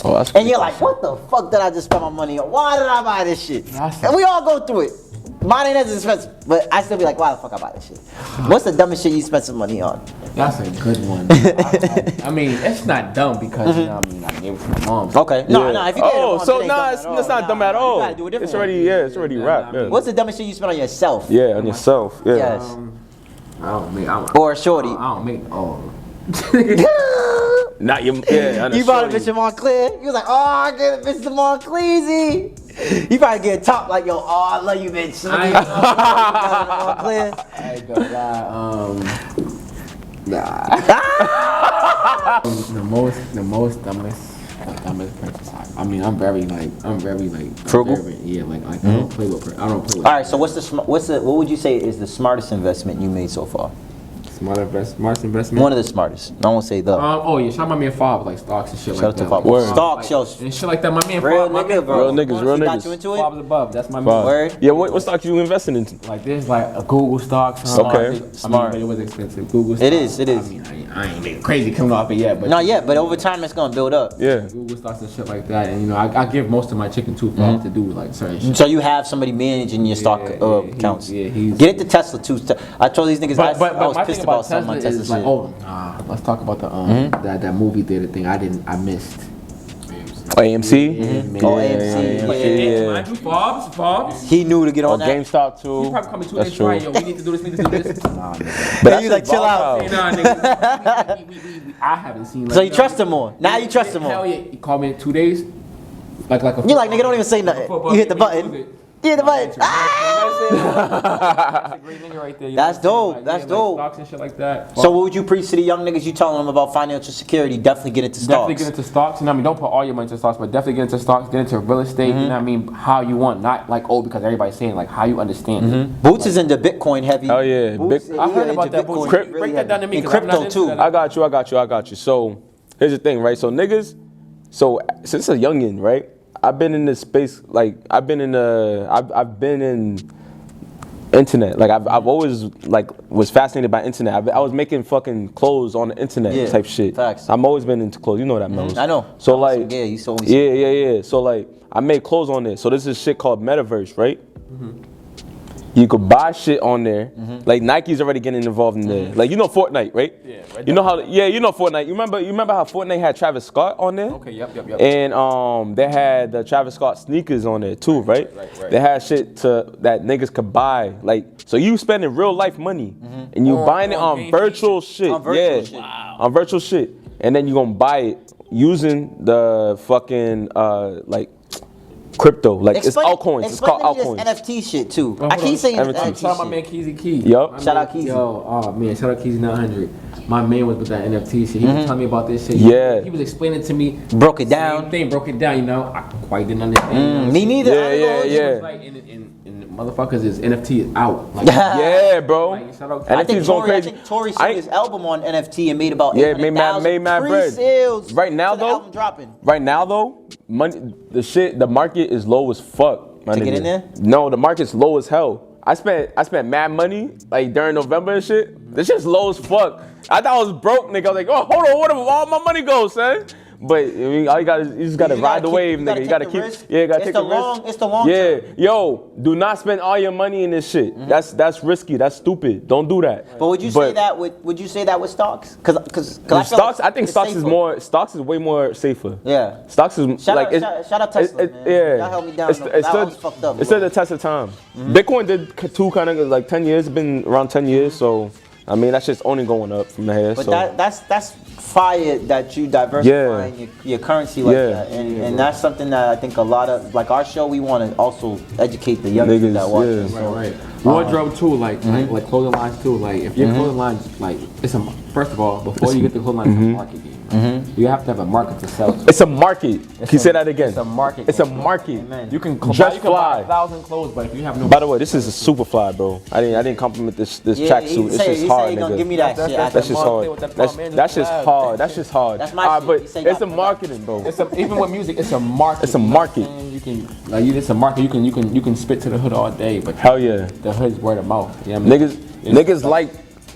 B: Oh, that's
C: And you're like, what the fuck did I just spend my money on? Why did I buy this shit? And we all go through it. Mine ain't as expensive, but I still be like, why the fuck I buy this shit? What's the dumbest shit you spent some money on?
D: That's a good one. I mean, it's not dumb because, I gave it to my mom.
C: Okay. No, if you get
B: Oh,
C: it
B: so
C: it ain't
B: nah,
C: dumb
B: it's
C: at all.
B: not dumb at
C: You
B: all.
C: gotta do it
B: It's
C: differently.
B: already rap. Yeah.
C: What's the dumbest shit you spent on yourself?
B: Yeah, on yourself. Yeah.
C: Yes.
D: I don't make.
C: Or a shorty.
D: I don't make. Oh.
B: Not your. Yeah.
C: You bought a bitch in Montclair. You was like, oh, I get a bitch to Montclair. You probably get top like, yo, oh, I love you, bitch.
D: I ain't gonna lie. The most dumbest purchase. I mean, I'm very
C: Frugal?
D: Yeah, I don't play with. I don't play with.
C: All right, so what would you say is the smartest investment you made so far?
D: Smartest investment.
C: One of the smartest. I won't say the.
D: Oh yeah, shout out my man Fob, like stocks and shit
C: Shout
D: like
C: out to
D: that.
C: Fob.
B: Word.
C: Stocks, yo.
D: And shit like that. My man
C: Real
D: Fob, my
C: nigga,
D: man
C: bro.
B: Real niggas.
C: He got you into
D: Fob
C: it?
D: is above. That's my
B: Fuck.
D: man.
C: Word.
B: Yeah, what stock you investing in?
D: Like there's like a Google stocks.
B: Okay.
C: Smart.
D: But it was expensive. Google.
C: It
D: stocks.
C: is.
D: I mean, I ain't making crazy coming off it yet, but
C: Not yet, but over time it's gonna build up.
B: Yeah.
D: Google stocks and shit like that, and I give most of my chicken to Fob to do like certain shit.
C: So you have somebody managing your stock accounts.
D: he's-
C: Get it to Tesla too. I told these niggas
D: But
C: I was
D: my
C: pissed
D: thing
C: about
D: about
C: some on
D: Tesla
C: Tesla
D: is like,
C: shit.
D: oh nah, let's talk about the that movie theater thing. I missed.
B: AMC.
D: Man.
C: Oh, AMC.
B: Yeah.
D: Mind you, Forbes.
C: He knew to get
B: Or
C: on that.
B: GameStop
D: He
B: too.
D: probably come in 2
B: That's
D: days
B: true.
D: right, yo, we need to do this, we need to do this. Nah, nigga.
B: But
C: He
B: that's
C: was like,
B: just
C: chill out.
B: volatile.
D: Nah, nigga. I haven't seen.
C: So you trust him more. Now you trust him
D: Hell
C: more.
D: yeah, he called me in 2 days. Like a.
C: You're like, nigga, don't even say nothing. You hit the button. You hit the button.
D: That's a great nigga right there. You
C: That's
D: know what
C: dope.
D: I'm saying?
C: That's
D: Like
C: dope.
D: stocks and shit like that.
C: So what would you preach to the young niggas? You telling them about financial security? Definitely get into
D: Definitely
C: stocks.
D: get into stocks. You know what I mean? Don't put all your money into stocks, but definitely get into stocks, get into real estate, you know what I mean? How you want, not like, oh, because everybody's saying, like, how you understand it.
C: Boots is into Bitcoin heavy.
B: Oh, yeah.
C: Boots,
B: Big-
D: I heard
C: yeah,
D: about
C: into
D: that,
C: Bitcoin
D: Boots.
C: really
D: Break that down to me,
C: heavy. In
D: 'cause I'm not
C: crypto
D: into
C: too.
D: that.
B: I got you. So here's the thing, right? So niggas, since a youngin, right? I've been in this space, like I've been in internet. Like I've always like was fascinated by internet. I was making fucking clothes on the internet
C: Yeah,
B: type shit.
C: facts.
B: I'm always been into clothes. You know that, Mel's.
C: I know.
B: So like,
C: Yeah, you told me.
B: yeah. So like, I made clothes on this. So this is shit called Metaverse, right? You could buy shit on there. Like Nike's already getting involved in there. Like you know Fortnite, right?
D: Yeah, right.
B: You know how? Yeah, you know Fortnite. You remember how Fortnite had Travis Scott on there?
D: Okay, yep.
B: And they had the Travis Scott sneakers on there too, right?
D: Right.
B: They had shit that niggas could buy. Like, so you spending real life money and you buying it on virtual shit.
C: On virtual shit.
D: Wow.
B: On virtual shit. And then you gonna buy it using the fucking like crypto. Like it's altcoins. It's called
C: Explain
B: altcoins.
C: to me this NFT shit too.
D: Oh,
C: I keep saying
B: NFT.
C: NFT
D: Shout out my
C: shit.
D: man Keezy Key.
B: Yup.
C: Shout out Keezy.
D: Yo, oh man, shout out Keezy 900. My man was with that NFT shit. He was telling me about this shit.
B: Yeah.
D: He was explaining to me.
C: Broke it down.
D: Same thing, broke it down. You know, I quite didn't understand. You know?
C: Me neither.
B: Yeah,
C: I ain't gonna
B: yeah,
C: hold you.
D: It's like in motherfuckers is NFT is out. Like,
B: Yeah, bro.
D: Like, shout out-
C: I
B: NFT's
C: think
B: going
C: Tory,
B: crazy.
C: Tory sold his album on NFT and made about
B: Yeah,
C: 800,000
B: made mad bread.
C: pre-sales
B: Right now,
C: to the
B: though?
C: album dropping.
B: Right now though, money, the market is low as fuck. My
C: To get
B: nigga.
C: in there?
B: No, the market's low as hell. I spent mad money like during November and shit. This shit's low as fuck. I thought I was broke, nigga. I was like, oh, hold on, where did all my money go, son? But I mean, all you just gotta ride the wave, nigga. You gotta keep, you gotta take the risk.
C: It's the long
B: Yeah,
C: term.
B: yo, do not spend all your money in this shit. That's risky. That's stupid. Don't do that.
C: But would you say that with stocks? Because
B: With stocks, I think stocks is way more safer.
C: Yeah.
B: Stocks is
C: Shout
B: like
C: out, shout out Tesla, man.
B: yeah.
C: Y'all held me down.
B: It's
C: fucked up.
B: It stood the test of time. Bitcoin did too, kind of like 10 years. It's been around 10 years, so I mean that's just only going up from here.
C: But
B: So
C: that's fire that you diversifying your currency like that, and that's something that I think a lot of like our show we want to also educate the young people that watch.
B: yeah.
C: it. So,
D: Right. Wardrobe too, like clothing lines too. Like if your clothing lines, like it's a first of all before you get the clothing line, it's a market game. Right? You have to have a market to sell to.
B: It's a market. Can you say that again?
D: It's a market.
B: It's a market.
C: Amen.
D: You can
B: Dress
D: you can buy
B: fly.
D: 1,000 clothes, but if you have no.
B: By the way, this is a super fly, bro. I didn't compliment this tracksuit. It's just hard,
C: he gonna give me
B: nigga.
C: that shit.
B: That's just hard. That's just hard. That's just hard.
C: That's my shit.
B: But
C: You say
B: it's
C: that.
B: a marketing, bro.
D: Even with music, it's a market.
B: It's a
D: you know
B: market.
D: what I'm saying? You can like it's a market. You can spit to the hood all day, but
B: Hell yeah.
D: the hood's word of mouth. You know what I mean?
B: Niggas like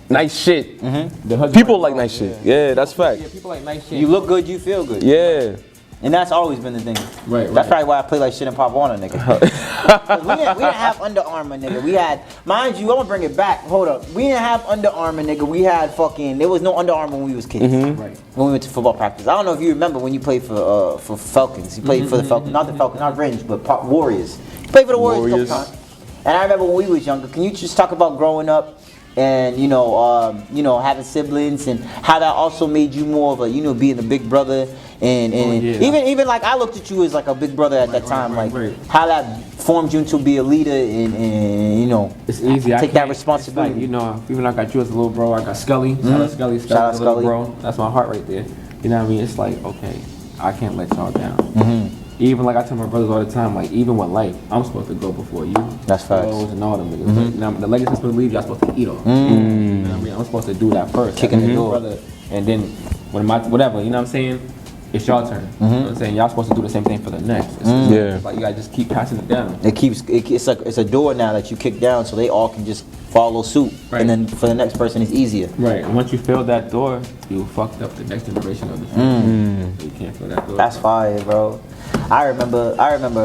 B: nice shit.
D: The hood's
B: People
D: word
B: like
D: of
B: nice
D: mouth,
B: shit. Yeah, that's fact.
D: Yeah, people like nice shit.
C: You look good, you feel good.
B: Yeah.
C: And that's always been the thing.
D: Right.
C: That's probably why I play like shit in Pop Warner, nigga. 'Cause we didn't have Under Armour, nigga. We had, mind you, I'm gonna bring it back. Hold up. We didn't have Under Armour, nigga. We had fucking, there was no Under Armour when we was kids.
D: Right.
C: When we went to football practice. I don't know if you remember when you played for Falcons. You played for the Falcons, not the Falcons, not Rangers, but Warriors. You played for the Warriors a couple times. And I remember when we was younger. Can you just talk about growing up? And having siblings and how that also made you more of a being a big brother and even like I looked at you as like a big brother at that time,
D: right.
C: how that formed you to be a leader and
D: It's easy.
C: take that responsibility.
D: It's like, even I got you as a little bro. I got Scully. Shout out Scully.
C: Shout out
D: Scully's a little
C: Scully.
D: bro. That's my heart right there. You know what I mean? It's like, okay, I can't let y'all down. Even like I tell my brothers all the time, like even with life, I'm supposed to go before you.
C: That's facts.
D: Those and all them niggas. But, you know, the legacy's supposed to leave, y'all supposed to eat off. You know what I mean? I'm supposed to do that first.
C: Kicking the door.
D: Brother, and then whatever, you know what I'm saying? It's your turn. You know what I'm saying? Y'all supposed to do the same thing for the next. It's like you gotta just keep passing it down.
C: It's a door now that you kick down so they all can just follow suit.
D: Right.
C: And then for the next person it's easier.
D: Right. And once you fill that door, you fucked up the next generation of the family. So you can't fill that door.
C: That's fire, bro. I remember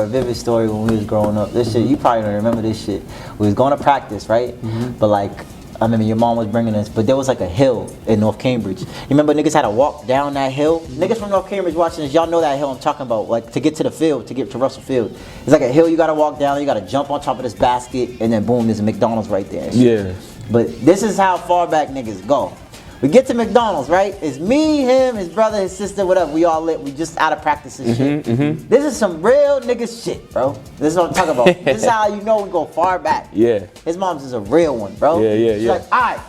C: a vivid story when we was growing up. This shit, you probably don't remember this shit. We was going to practice, right? But like, I remember your mom was bringing us, but there was like a hill in North Cambridge. You remember niggas had to walk down that hill? Niggas from North Cambridge watching this, y'all know that hill I'm talking about. Like to get to the field, to get to Russell Field. It's like a hill you gotta walk down, you gotta jump on top of this basket, and then boom, there's a McDonald's right there. and shit.
B: Yeah.
C: But this is how far back niggas go. We get to McDonald's, right? It's me, him, his brother, his sister, whatever. We all lit. We just out of practice and shit. This is some real nigga shit, bro. This is what I'm talking about. This is how you know we go far back.
B: Yeah.
C: His mom's is a real one, bro.
B: Yeah.
C: She's like, all right,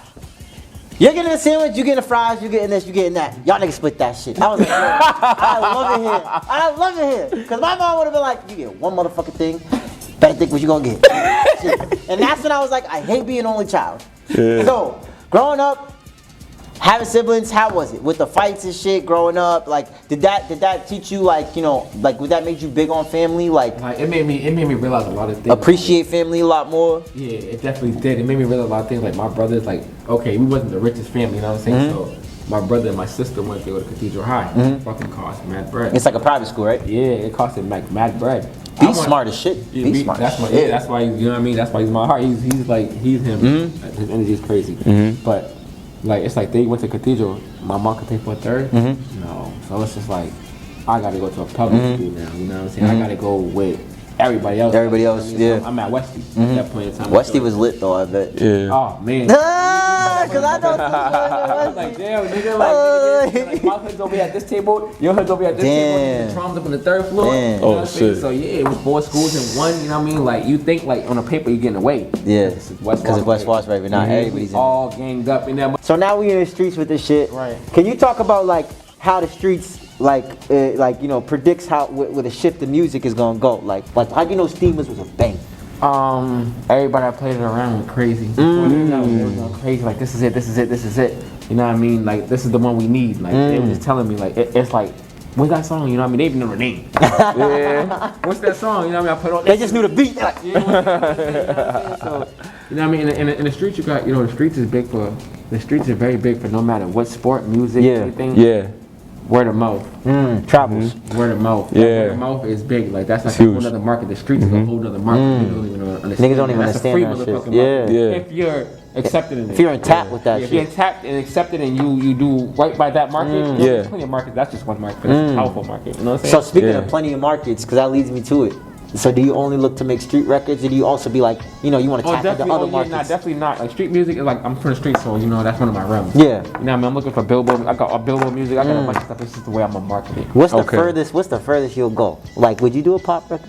C: you're getting a sandwich, you getting the fries, you getting this, you getting that. Y'all niggas split that shit. I was like, yo, I love it here. I love it here. Because my mom would have been like, you get one motherfucking thing, better think what you gonna get. Shit. And that's when I was like, I hate being only child.
B: Yeah.
C: So, growing up, having siblings, how was it? With the fights and shit growing up, like did that teach you like would that make you big on family? Like
D: it made me realize a lot of things.
C: Appreciate family a lot more?
D: Yeah, it definitely did. It made me realize a lot of things. Like my brothers, like, okay, we wasn't the richest family, you know what I'm saying? So my brother and my sister went there with Cathedral High. Fucking cost mad bread.
C: It's like a private school, right?
D: Yeah, it costed like mad bread.
C: Be smart as shit.
D: Yeah,
C: Be smart.
D: That's that's why, you know what I mean? That's why he's my heart. He's him. His energy is crazy. But like, it's like they went to Cathedral. My mom could take for a third. No. So it's just like, I gotta go to a public school now. You know what I'm saying? I gotta go with everybody else.
C: Everybody else,
D: You know what I mean?
C: yeah.
D: So I'm at Westie at that point in time.
C: Westie was lit though, I bet.
B: Yeah.
D: Oh man.
C: Because I know
D: I was like, damn, nigga, like my hood's over here at this table, your hood's over here at this table, and the drums up on the third floor.
C: Damn.
D: You know what I'm saying?
B: shit.
D: So yeah, it was 4 schools in one. You know what I mean? Like you think like on a paper you're getting away.
C: Yeah.
D: Because
C: Because it's West Washington, but not everybody's in.
D: all ganged up in there.
C: So now we in the streets with this shit.
D: Right.
C: Can you talk about like how the streets predicts how where the shift in music is gonna go? Like how do you know Steamers was a bang?
D: Everybody that played it around went crazy. Before they know, they was going crazy. Like this is it. You know what I mean? Like this is the one we need. Like they were just telling me like it's like. What's that song? You know what I mean? They even know the name. Yeah. What's that song? You know what I mean? I put on.
C: They just knew the beat.
D: Yeah, you know what I'm saying? So, you know what I mean? In the streets, you got, you know, the streets is big for, the streets are very big for no matter what sport, music, anything.
B: Yeah.
D: Word of mouth.
C: Travels.
D: Word of mouth.
B: Yeah.
D: Word of mouth is big. Like that's like
B: It's
D: a
B: huge.
D: whole other market. The streets is a whole other market. Niggas don't even understand.
C: Niggas don't even
D: That's a
C: understand
D: free
C: that shit.
D: motherfucking
C: Yeah.
D: market.
B: Yeah.
D: If you're accepted in it.
C: If you're in tap with that
D: If you're
C: shit.
D: tapped and accepted and you do right by that market, there's plenty of markets. That's just one market, but it's a powerful market. You know what I'm
C: So
D: saying?
C: speaking of plenty of markets, because that leads me to it. So do you only look to make street records, or do you also be like, you know, you want to tap into other markets?
D: Nah, definitely not. Like street music is like, I'm from the street, so you know that's one of my realms.
C: Yeah.
D: You know what I mean? I'm looking for billboard. I got a billboard music. I got a bunch of stuff. It's just the way I'm gonna market it.
C: What's the furthest you'll go? Like, would you do a pop record?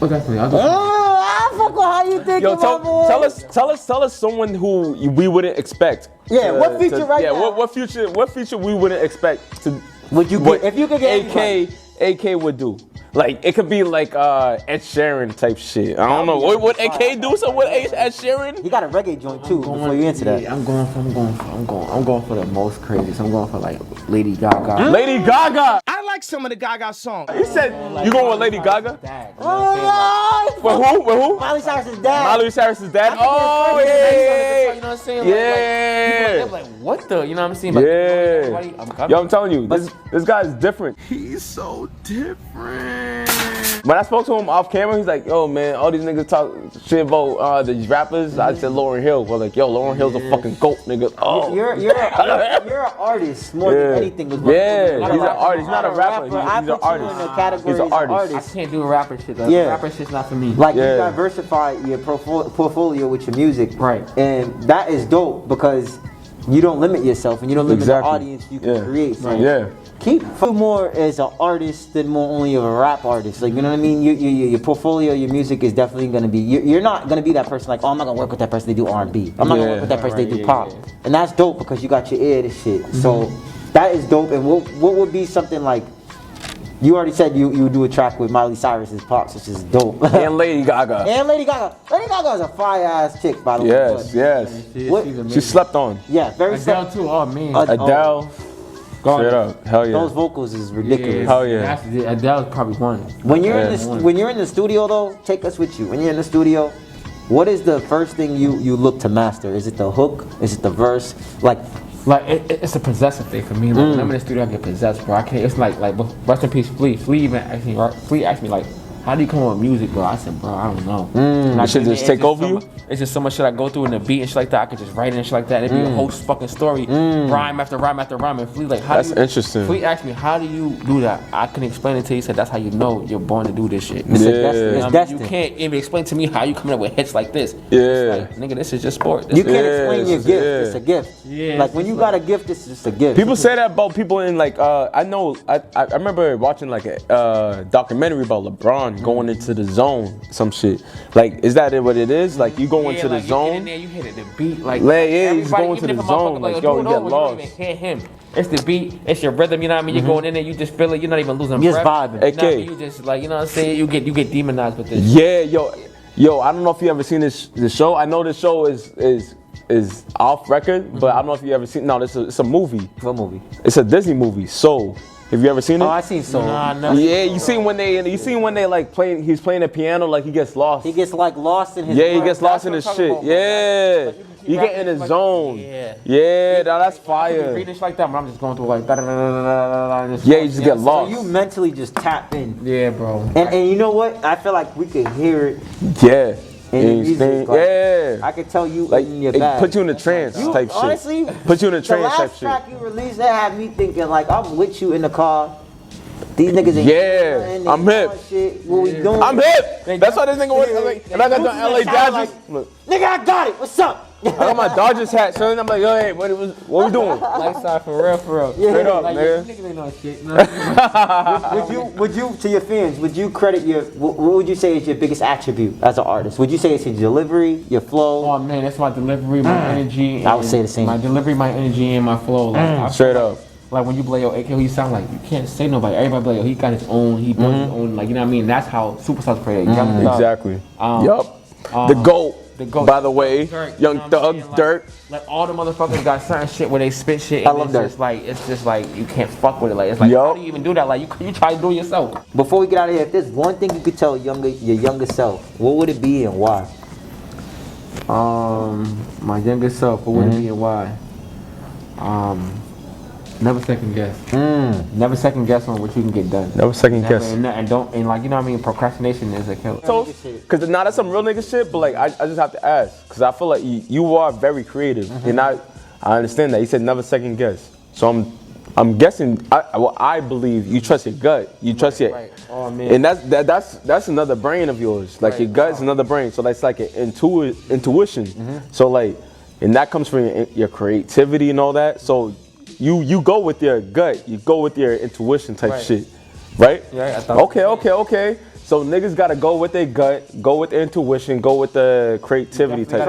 D: Well, definitely. I'll do
C: I fuck with how you think
B: Yo,
C: about boy.
B: tell us someone who we wouldn't expect.
C: Yeah, what feature right
B: yeah,
C: now?
B: what feature we wouldn't expect to.
C: Would you
B: what
C: get, if you could get
B: AK would do? Like it could be like Ed Sheeran type shit. I don't know. Would AK do something with Ed Sheeran?
C: He got a reggae joint too. Before you into that,
D: I'm going for the most crazy. So I'm going for like Lady Gaga.
B: Lady Gaga.
E: I like some of the Gaga songs.
B: You said you going with Lady Gaga?
D: Dad, you know what I'm saying?
C: oh,
B: With who?
C: Miley Cyrus's dad.
B: Miley Cyrus's dad. Oh
D: You know
B: yeah.
D: what I'm saying?
B: Yeah.
D: Like, like what the? You know what I'm saying? Like,
B: Yeah.
D: I'm coming.
B: Yo, I'm telling you, this guy's different.
A: He's so different.
B: When I spoke to him off camera, he's like, yo, man, all these niggas talk shit about these rappers. I said Lauryn Hill. Well, like, yo, Lauryn Hill's a fucking goat, nigga. Oh.
C: You're an artist more than anything. Is what
B: Yeah,
C: you're
B: he's an
C: rapper.
B: artist. He's not a rapper.
C: I
B: He's an
C: put you
B: artist.
C: in the category
B: He's an
C: as
B: artist.
D: I can't do rapper shit though.
C: Yeah.
D: Rapper shit's not for me.
C: Like you
B: Yeah.
C: diversify your portfolio with your music,
D: Right.
C: And that is dope because you don't limit yourself and you don't limit
B: Exactly.
C: the audience you can create. So
B: Yeah.
C: keep more as an artist than more only of a rap artist. Like you know what I mean? Your portfolio, your music is definitely gonna be. You're not gonna be that person like, oh, I'm not gonna work with that person. They do R&B. I'm not gonna work with that person. They do pop. And that's dope because you got your ear to shit. So that is dope. And what would be something like? You already said you would do a track with Miley Cyrus's pops, which is dope.
B: And Lady Gaga.
C: And Lady Gaga. Lady Gaga is a fire ass chick, by the way.
B: Yes, yes.
C: What-
B: She slept on.
C: Yeah, very
D: Adele
C: sad.
D: too. Oh man.
B: Adele. Straight up. Hell yeah.
C: Those vocals is ridiculous.
B: Hell yeah.
D: That's it. Adele's probably one.
C: When you're
B: Yeah.
C: when you're in the studio though, take us with you. When you're in the studio, what is the first thing you look to master? Is it the hook? Is it the verse? Like
D: It's a possessive thing for me. Like when I'm in the studio, I get possessed, bro. I can't. It's like rest in peace, Flea. Flea even asked me like, how do you come up with music, bro? I said, bro, I don't know. And I
B: Should
D: think
B: just
D: it's
B: take over
D: so
B: you?
D: much- It's just so much shit I go through in the beat and shit like that. I could just write it and shit like that. It'd be a whole fucking story, rhyme after rhyme after rhyme. And Flea like, how
B: That's
D: do you?
B: interesting.
D: Flea asked me, how do you do that? I couldn't explain it to you. He said, that's how you know you're born to do this shit.
C: it's
B: Yeah.
C: it's
D: You
C: destined.
D: can't even explain to me how you coming up with hits like this.
B: Yeah.
D: It's like, nigga, this is just sport. This
C: You
D: is-
C: can't explain your
B: Yes,
C: gift.
B: yeah.
C: It's a gift.
D: Yeah,
C: Like
D: it's
C: when
D: just
C: you got a gift, it's just a gift.
B: People say that about people in like I know I remember watching like a documentary about LeBron going into the zone, some shit. Like is that what it is? Like you go into the
D: like, you get in
B: zone?
D: there, you hit it, the beat, like
B: Yeah, he's
D: everybody,
B: going to
D: even
B: the
D: if a motherfucker
B: zone, like,
D: do
B: yo,
D: it
B: you get
D: over,
B: lost.
D: You don't even hear him. It's the beat, it's your rhythm, you know what I mean? You're going in there, you just feel it, you're not even losing
C: You just
D: breath.
C: vibing.
D: You know what I
B: AK.
D: mean? You just like, you know what I'm saying? You get demonized with this.
B: Yeah, yo, I don't know if you ever seen this show. I know this show is off record, but I don't know if you ever seen. No, it's a movie.
C: What movie?
B: It's a Disney movie. So Have you ever seen it?
C: Oh, I seen so.
D: Nah, no.
B: Yeah, you seen when they like playing. He's playing the piano, like he gets lost.
C: He gets like lost in his.
B: Yeah, he
C: work.
B: gets lost in his shit. Yeah, he get in his zone. Yeah, that's fire.
D: Reading shit like that, but I'm just going through like da-da-da-da-da-da-da-da.
B: Yeah, you just get lost.
C: So you mentally just tap in.
D: Yeah, bro.
C: And you know what? I feel like we could hear it
B: Yeah.
C: in the music. Like,
B: Yeah.
C: I could tell you
B: Like
C: in your
B: it
C: bag.
B: put you in a trance type shit.
C: Honestly,
B: Put you in a
C: the
B: trance type
C: last
B: shit.
C: track you released, that had me thinking like I'm with you in the car. These niggas ain't
B: Yeah,
C: doing, they
B: I'm
C: doing
B: hip.
C: Shit. What we doing?
B: I'm hip. That's why this nigga was like, and I got the LA Dodgers. Look,
C: Nigga, I got it. What's up?
B: I got my Dodgers hat, son. I'm like, yo, hey, what we doing?
D: Lifestyle for real.
B: Straight up,
D: Like,
B: nigga.
D: niggas ain't know shit.
C: Would you to your fans? Would you credit your? What would you say is your biggest attribute as an artist? Would you say it's your delivery, your flow?
D: Oh man, that's my delivery, my energy.
C: I would say the same.
D: My delivery, my energy, and my flow. Like,
B: Straight up.
D: Like when you play your AK, who you sound like you can't say nobody. Everybody play, he got his own. He built his own. Like you know what I mean. That's how superstars create. Young Thug.
B: Exactly.
D: Yup.
B: The GOAT.
D: The GOAT.
B: By the way,
D: Dirk,
B: Young
D: you know what I'm
B: Thug,
D: saying?
B: Dirk.
D: Like all the motherfuckers got certain shit where they spit shit.
C: I
D: And
C: love
D: it's
C: Dirk.
D: just like it's just like you can't fuck with it. Like it's like
B: Yup.
D: how do you even do that? Like you try to do it yourself.
C: Before we get out of here, if there's one thing you could tell your younger self, what would it be and why?
D: My younger self. What would it be and why? Never second guess. Never second guess on what you can get done.
B: Never second guess.
D: And don't and like you know what I mean. Procrastination is a killer.
B: So, cause now that's some real nigga shit, but like I just have to ask, cause I feel like you are very creative, and I understand that. He said never second guess, so I'm guessing. I believe you trust your gut, you trust your,
D: Right. Oh, man.
B: and that's another brain of yours. Like your gut is another brain, so that's like an intuition. So like, and that comes from your creativity and all that. So you go with your gut, you go with your intuition type shit, right?
D: Yeah, I thought.
B: Okay. So niggas gotta go with their gut, go with their intuition, go with the creativity type.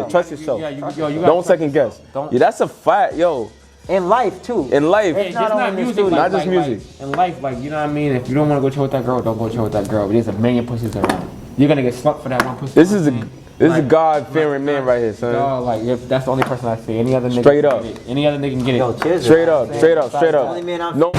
B: Trust yourself. Don't second guess. Yeah, that's a fact, yo.
C: In life too.
B: In life,
D: Hey,
C: It's
D: just
C: not
D: not
C: only in the
D: music.
C: studio.
B: Not just music.
D: In life, like you know what I mean. If you don't want to go chill with that girl, don't go chill with that girl. But there's a million pussies around. You're gonna get slumped for that one pussy.
B: this is a God-fearing man right here, son.
D: Dog, like if that's the only person I see. Any other nigga
B: Straight
D: can
B: up.
D: get it. Any other nigga can get it.
C: Yo, cheers.
B: Straight up.
C: Only man I'm
B: No.